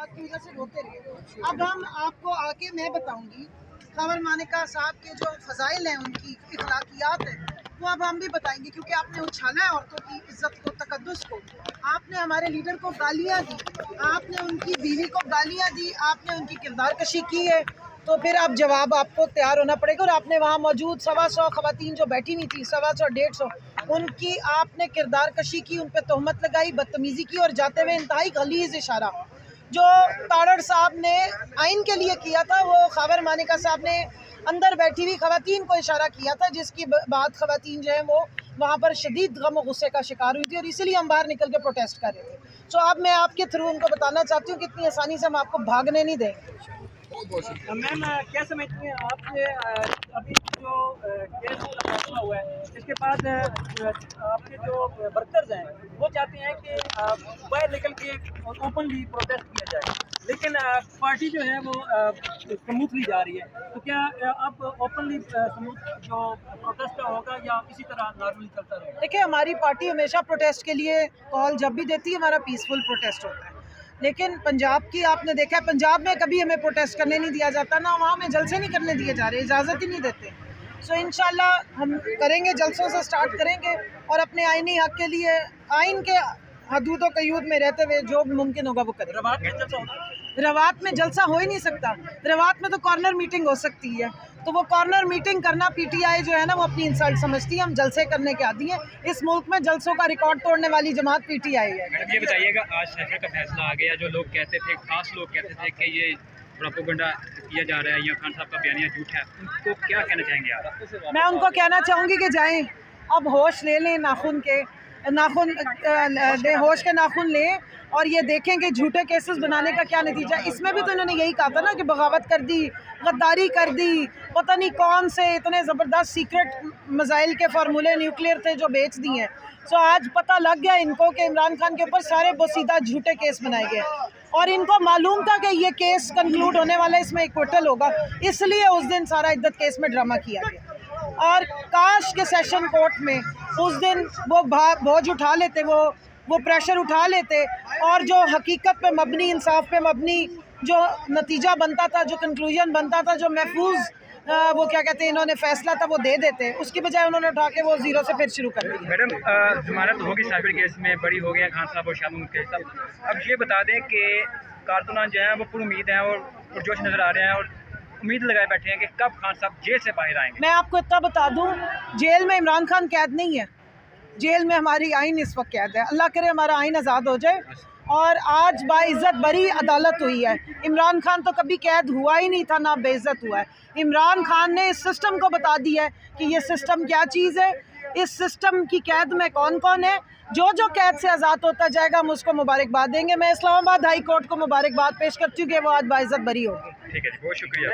बात की वजह से रोते रहे। अब हम आपको आके मैं बताऊंगी खबर मानिका साहब के जो फ़ज़ाइल हैं, उनकी इखलाकियात हैं, वो अब हम भी बताएंगे, क्योंकि आपने उछाला है औरतों की इज्जत को, तकद्दुस को। आपने हमारे लीडर को गालियाँ दी, आपने उनकी बीवी को गालियाँ दी, आपने उनकी किरदार कशी की है, तो फिर अब जवाब आपको तैयार होना पड़ेगा। और आपने वहाँ मौजूद 125 ख़वातीन जो बैठी हुई थी, 125-150, उनकी आपने किरदार कशी की, उन पर तहमत लगाई, बदतमीज़ी की, और जाते हुए इंतहाई गलीज़ इशारा जो तारड़ साहब ने आइन के लिए किया था, वो खबर मानिका साहब ने अंदर बैठी हुई ख़वातीन को इशारा किया था, जिसकी बात ख़वातीन जो है वो वहाँ पर शदीद गम और गुस्से का शिकार हुई थी, और इसीलिए हम बाहर निकल के प्रोटेस्ट कर रहे थे। तो अब मैं आपके थ्रू उनको बताना चाहती हूँ कि इतनी आसानी से हम आपको भागने नहीं देंगे। मैम क्या समझती हैं आपने अभी जो केस का फैसला हुआ है, इसके बाद आपके जो वर्कर्स हैं वो चाहते हैं कि बाहर निकल के ओपनली प्रोटेस्ट किया जाए, लेकिन पार्टी जो है वो स्मूथली जा रही है, तो क्या आप ओपनली स्मूथ जो प्रोटेस्ट होगा या इसी तरह नॉर्मली चलता रहेगा? देखिए, हमारी पार्टी हमेशा प्रोटेस्ट के लिए कॉल जब भी देती है, हमारा पीसफुल प्रोटेस्ट होता है। लेकिन पंजाब की आपने देखा है, पंजाब में कभी हमें प्रोटेस्ट करने नहीं दिया जाता, ना वहाँ में जलसे नहीं करने दिए जा रहे, इजाज़त ही नहीं देते। सो इंशाल्लाह हम करेंगे, जलसों से स्टार्ट करेंगे, और अपने आइनी हक़ के लिए आइन के हदूद व क़यूद में रहते हुए जो भी मुमकिन होगा वो करेंगे। रवात में जलसा होगा? रवात में जलसा हो ही नहीं सकता। रवात में तो कॉर्नर मीटिंग हो सकती है, तो वो कॉर्नर मीटिंग करना पीटीआई जो है ना वो अपनी इंसल्ट समझती है। हम जलसे करने के आदी हैं। इस मुल्क में जलसों का रिकॉर्ड तोड़ने वाली जमात पीटीआई है। मैडम ये बताइएगा, आज फैसले का फैसला आ गया, जो लोग कहते थे, खास लोग कहते थे कि ये प्रोपेगेंडा किया जा रहा है या खान साहब का बयानिया झूठ है, उनको क्या कहना चाहेंगे आप? मैं उनको कहना चाहूँगी कि जाएं, अब होश ले लें, होश के नाखून लें, और ये देखें कि झूठे केसेस बनाने का क्या नतीजा। इसमें भी तो इन्होंने यही कहा था ना कि बगावत कर दी, गद्दारी कर दी, पता नहीं कौन से इतने ज़बरदस्त सीक्रेट मिसाइल के फार्मूले न्यूक्लियर थे जो बेच दिए हैं। सो आज पता लग गया इनको कि इमरान खान के ऊपर सारे बोसीदा झूठे केस बनाए गए, और इनको मालूम था कि ये केस कंक्लूड होने वाला है, इसमें एक्विटल होगा, इसलिए उस दिन सारा इद्दत केस में ड्रामा किया गया। और काश के सेशन कोर्ट में उस दिन वो बोझ उठा लेते, वो प्रेशर उठा लेते, और जो हकीकत पे मबनी, इंसाफ पे मबनी जो नतीजा बनता था, जो कंक्लूजन बनता था, जो महफूज वो क्या कहते हैं इन्होंने फैसला था, वो दे देते। उसकी बजाय उन्होंने उठा के वो ज़ीरो से फिर शुरू कर दिया। मैडम जमानत होगी साइबर केस में, बड़ी हो गया खान साहब और शाह केस साहब। अब ये बता दें कि कारकुनान जो हैं वो पूरी उम्मीद हैं और पुरजोश नज़र आ रहे हैं, और उम्मीद लगाए बैठे हैं कि कब खान साहब जेल से बाहर आएंगे। मैं आपको इतना बता दूं, जेल में इमरान खान कैद नहीं है, जेल में हमारी आइन इस वक्त कैद है। अल्लाह करे हमारा आइन आज़ाद हो जाए, और आज बाइज़्ज़त बरी अदालत हुई है। इमरान खान तो कभी कैद हुआ ही नहीं था, ना बेइज्जत हुआ है। इमरान खान ने इस सिस्टम को बता दिया है कि ये सिस्टम क्या चीज़ है, इस सिस्टम की कैद में कौन कौन है। जो जो कैद से आज़ाद होता जाएगा हम उसको मुबारकबाद देंगे। मैं इस्लामाबाद हाई कोर्ट को मुबारकबाद पेश करती हूँ कि वो आज बाइज़्ज़त बरी होगी। ठीक है जी, बहुत शुक्रिया।